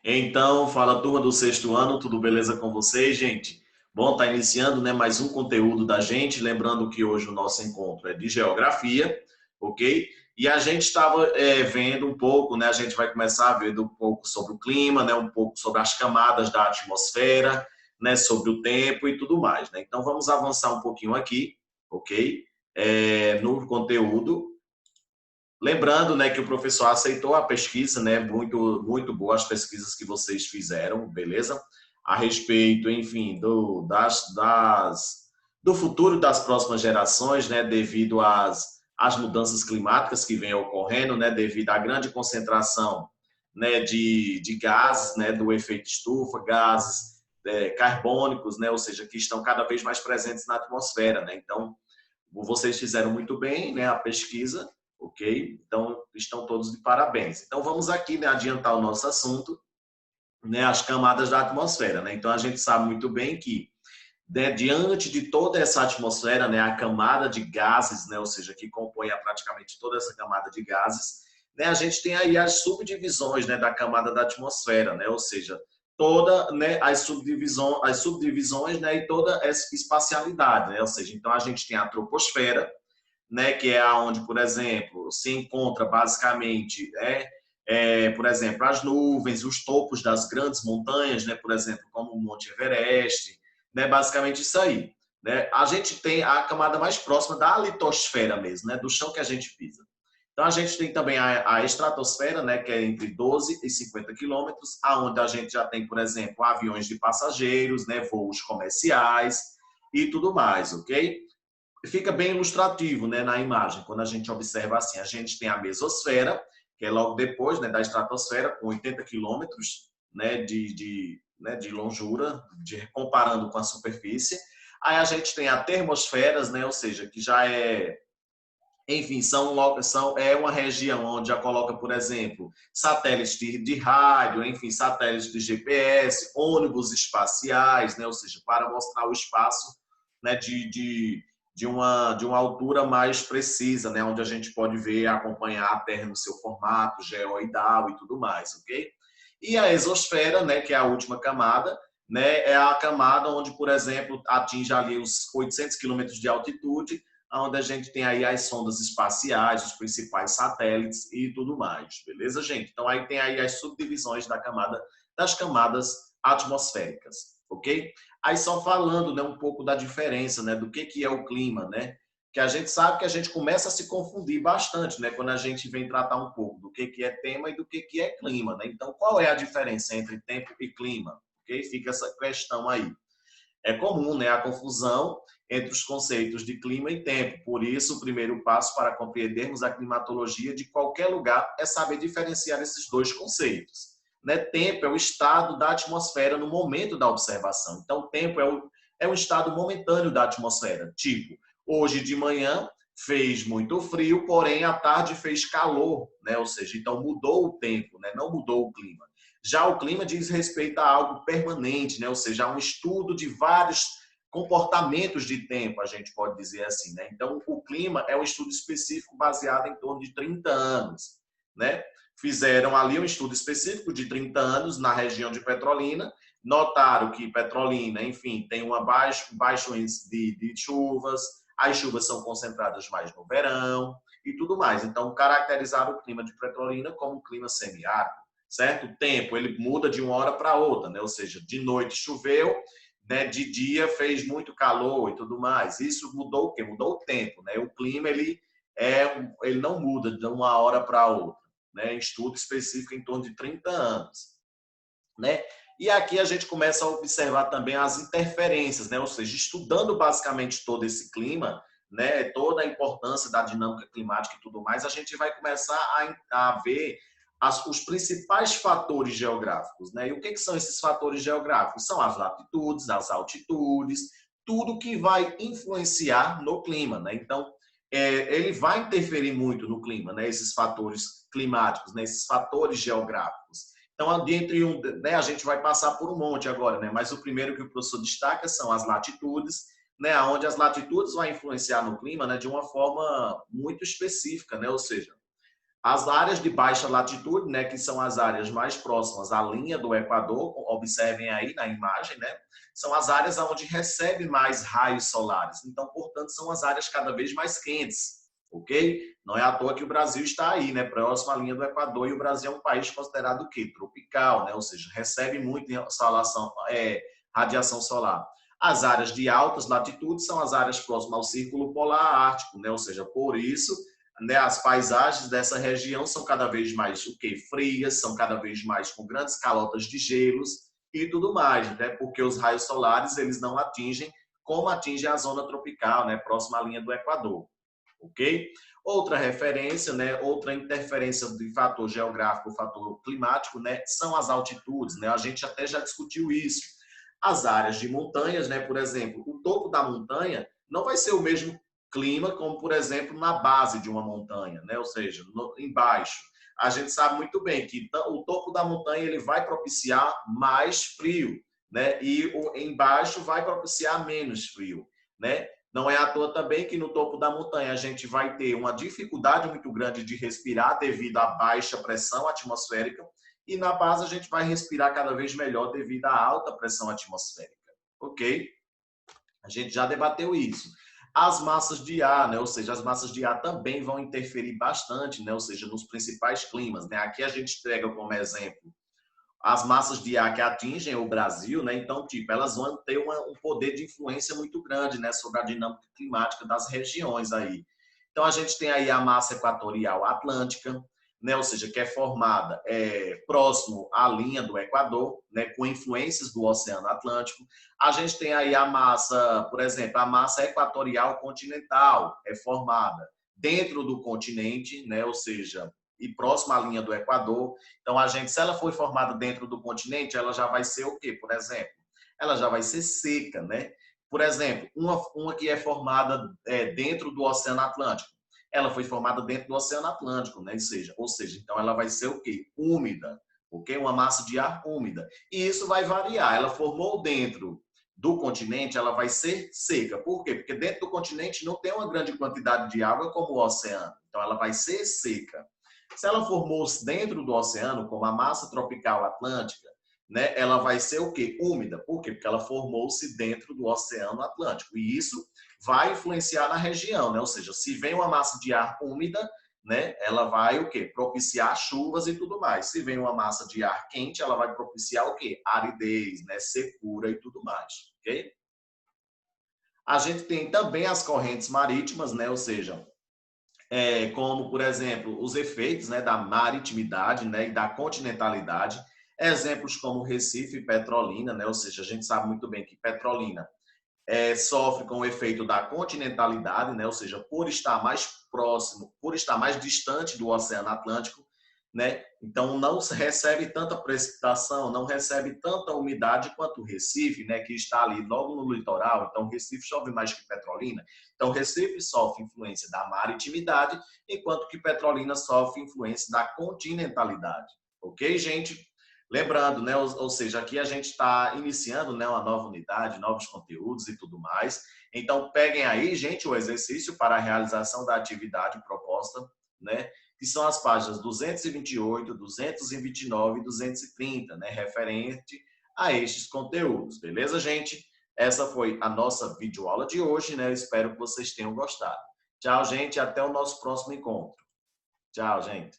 Então, fala turma do sexto ano, tudo beleza com vocês, gente? Bom, tá iniciando, né, mais um conteúdo da gente, lembrando que hoje o nosso encontro é de geografia, ok? E a gente estava vendo um pouco, né, a gente vai começar a ver um pouco sobre o clima, né, um pouco sobre as camadas da atmosfera, né, sobre o tempo e tudo mais, né? Então, vamos avançar um pouquinho aqui, ok? No conteúdo. Lembrando, né, que o professor aceitou a pesquisa, né, muito boa as pesquisas que vocês fizeram, beleza? A respeito, enfim, do futuro das próximas gerações, né, devido às mudanças climáticas que vêm ocorrendo, né, devido à grande concentração, né, de gases, né, do efeito estufa, gases carbônicos, né, ou seja, que estão cada vez mais presentes na atmosfera, né? Então, vocês fizeram muito bem, né, a pesquisa, ok? Então, estão todos de parabéns. Então, vamos aqui, né, adiantar o nosso assunto, né, as camadas da atmosfera, né? Então, a gente sabe muito bem que, né, diante de toda essa atmosfera, né, a camada de gases, né, ou seja, que compõe praticamente toda essa camada de gases, né, a gente tem aí as subdivisões, né, da camada da atmosfera, né, ou seja, toda, né, as subdivisões, né, e toda essa espacialidade, né, ou seja, então a gente tem a troposfera, né, que é onde, por exemplo, se encontra basicamente, por exemplo, as nuvens, os topos das grandes montanhas, né, por exemplo, como o Monte Everest, né, basicamente isso aí. Né? A gente tem a camada mais próxima da litosfera mesmo, né, do chão que a gente pisa. Então, a gente tem também a estratosfera, né, que é entre 12 e 50 quilômetros, aonde a gente já tem, por exemplo, aviões de passageiros, né, voos comerciais e tudo mais, ok? Fica bem ilustrativo, né, na imagem, quando a gente observa assim. A gente tem a mesosfera, que é logo depois, né, da estratosfera, com 80 quilômetros, né, de longura, comparando com a superfície. Aí a gente tem a termosferas, né, ou seja, que já enfim, é uma região onde já coloca, por exemplo, satélites de rádio, enfim, satélites de GPS, ônibus espaciais, né, ou seja, para mostrar o espaço, né, de uma altura mais precisa, né, onde a gente pode ver e acompanhar a Terra no seu formato geoidal e tudo mais, ok? E a exosfera, né, que é a última camada, né, é a camada onde, por exemplo, atinge ali os 800 quilômetros de altitude, onde a gente tem aí as sondas espaciais, os principais satélites e tudo mais, beleza, gente? Então aí tem aí as subdivisões das camadas atmosféricas, ok? Aí só falando, né, um pouco da diferença, né, do que é o clima, né? Que a gente sabe que a gente começa a se confundir bastante, né, quando a gente vem tratar um pouco do que é tema e do que é clima, né? Então, qual é a diferença entre tempo e clima? Ok? Fica essa questão aí. É comum, né, a confusão entre os conceitos de clima e tempo. Por isso, o primeiro passo para compreendermos a climatologia de qualquer lugar é saber diferenciar esses dois conceitos. Né? Tempo é o estado da atmosfera no momento da observação. Então, tempo é o estado momentâneo da atmosfera. Tipo, hoje de manhã fez muito frio, porém à tarde fez calor, né? Ou seja, então mudou o tempo, né? Não mudou o clima. Já o clima diz respeito a algo permanente, né? Ou seja, a um estudo de vários comportamentos de tempo, a gente pode dizer assim, né? Então, o clima é um estudo específico baseado em torno de 30 anos, né? Fizeram ali um estudo específico de 30 anos na região de Petrolina, notaram que Petrolina, enfim, tem uma baixo índice de chuvas, as chuvas são concentradas mais no verão e tudo mais. Então, caracterizaram o clima de Petrolina como um clima semiárido, certo? O tempo, ele muda de uma hora para outra, né? Ou seja, de noite choveu, né? De dia fez muito calor e tudo mais. Isso mudou o quê? Mudou o tempo, né? O clima, ele não muda de uma hora para outra, né? Estudo específico em torno de 30 anos, né? E aqui a gente começa a observar também as interferências, né? Ou seja, estudando basicamente todo esse clima, né? Toda a importância da dinâmica climática e tudo mais, a gente vai começar a ver os principais fatores geográficos, né? E o que são esses fatores geográficos? São as latitudes, as altitudes, tudo que vai influenciar no clima, né? Então, ele vai interferir muito no clima, né? Esses fatores climáticos, né? Esses fatores geográficos. Então, né, a gente vai passar por um monte agora, né? Mas o primeiro que o professor destaca são as latitudes, né? Onde as latitudes vão influenciar no clima, né? De uma forma muito específica, né? Ou seja, As áreas de baixa latitude, né, que são as áreas mais próximas à linha do Equador, observem aí na imagem, né, são as áreas onde recebe mais raios solares. Então, portanto, são as áreas cada vez mais quentes, ok? Não é à toa que o Brasil está aí, né, próximo à linha do Equador, e o Brasil é um país considerado o quê? Tropical, né, ou seja, recebe muito radiação solar. As áreas de altas latitudes são as áreas próximas ao Círculo Polar Ártico, né, ou seja, por isso, né, as paisagens dessa região são cada vez mais o quê? Frias, são cada vez mais com grandes calotas de gelos e tudo mais, né? Porque os raios solares eles não atingem como atinge a zona tropical, né, próxima à linha do Equador, ok? Outra referência, né, outra interferência de fator geográfico, fator climático, né, são as altitudes, né? A gente até já discutiu isso. As áreas de montanhas, né, por exemplo, o topo da montanha não vai ser o mesmo clima, como, por exemplo, na base de uma montanha, né? Ou seja, embaixo. A gente sabe muito bem que o topo da montanha ele vai propiciar mais frio, né? E o embaixo vai propiciar menos frio, né? Não é à toa também que no topo da montanha a gente vai ter uma dificuldade muito grande de respirar devido à baixa pressão atmosférica e na base a gente vai respirar cada vez melhor devido à alta pressão atmosférica, ok? A gente já debateu isso. As massas de ar, né? Ou seja, as massas de ar também vão interferir bastante, né? Ou seja, nos principais climas, né? Aqui a gente pega como exemplo as massas de ar que atingem o Brasil, né? Então, tipo, elas vão ter um poder de influência muito grande, né? Sobre a dinâmica climática das regiões aí. Então, a gente tem aí a massa equatorial atlântica, né? Ou seja, que é formada próximo à linha do Equador, né? Com influências do Oceano Atlântico. A gente tem aí a massa, por exemplo, a massa equatorial continental, é formada dentro do continente, né? Ou seja, e próxima à linha do Equador. Então, a gente, se ela for formada dentro do continente, ela já vai ser o quê, por exemplo? Ela já vai ser seca, né? Por exemplo, uma que é formada dentro do Oceano Atlântico. Ela foi formada dentro do Oceano Atlântico, né? Ou seja, então ela vai ser o quê? Úmida, ok? Uma massa de ar úmida. E isso vai variar. Ela formou dentro do continente, ela vai ser seca. Por quê? Porque dentro do continente não tem uma grande quantidade de água como o oceano. Então ela vai ser seca. Se ela formou-se dentro do oceano, como a massa tropical atlântica, né, ela vai ser o quê? Úmida. Por quê? Porque ela formou-se dentro do Oceano Atlântico. E isso vai influenciar na região, né? Ou seja, se vem uma massa de ar úmida, né, ela vai o quê? Propiciar chuvas e tudo mais. Se vem uma massa de ar quente, ela vai propiciar o quê? Aridez, né, secura e tudo mais, ok? A gente tem também as correntes marítimas, né? Ou seja, como, por exemplo, os efeitos, né, da maritimidade, né, e da continentalidade. Exemplos como Recife e Petrolina, né, ou seja, a gente sabe muito bem que Petrolina sofre com o efeito da continentalidade, né, ou seja, por estar mais próximo, por estar mais distante do Oceano Atlântico, né, então não recebe tanta precipitação, não recebe tanta umidade quanto o Recife, né, que está ali logo no litoral. Então, Recife chove mais que Petrolina. Então, Recife sofre influência da maritimidade, enquanto que Petrolina sofre influência da continentalidade. Ok, gente? Lembrando, né, ou seja, aqui a gente está iniciando, né, uma nova unidade, novos conteúdos e tudo mais. Então, peguem aí, gente, o exercício para a realização da atividade proposta, né, que são as páginas 228, 229 e 230, né, referente a estes conteúdos. Beleza, gente? Essa foi a nossa videoaula de hoje, né? Eu espero que vocês tenham gostado. Tchau, gente, até o nosso próximo encontro. Tchau, gente.